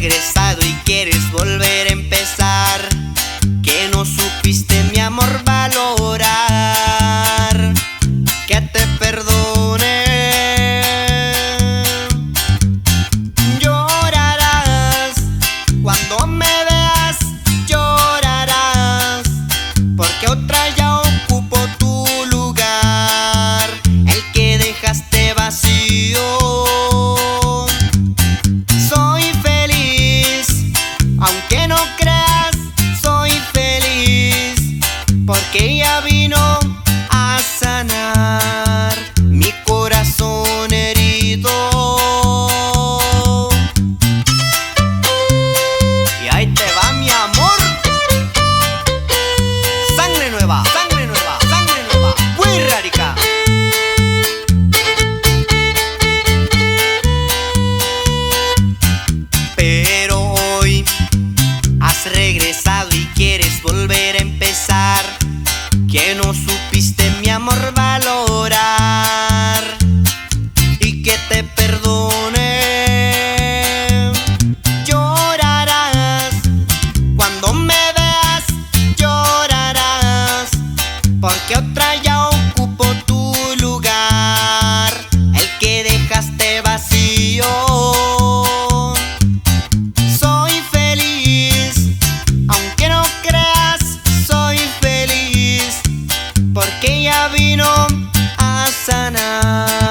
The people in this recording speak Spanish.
regresado y quieres volver a empezar, que no supiste mi amor valorar, que te perdone. Llorarás cuando me veas, llorarás, porque otra ya ocupó tu lugar, el que dejaste vacío. Soy feliz, aunque no creas, soy feliz, porque ella vino a sanar mi corazón herido. Y ahí te va mi amor. Sangre nueva, sangre nueva, sangre nueva, muy radical. Pero hoy has regresado y quieres volver a empezar, que no supiste mi amor valorar y que te perdone. Llorarás cuando me veas, llorarás, porque otra ya ocupó tu lugar, el que dejaste vacío. Soy feliz, aunque no creas, soy feliz, porque ella vino a sanar.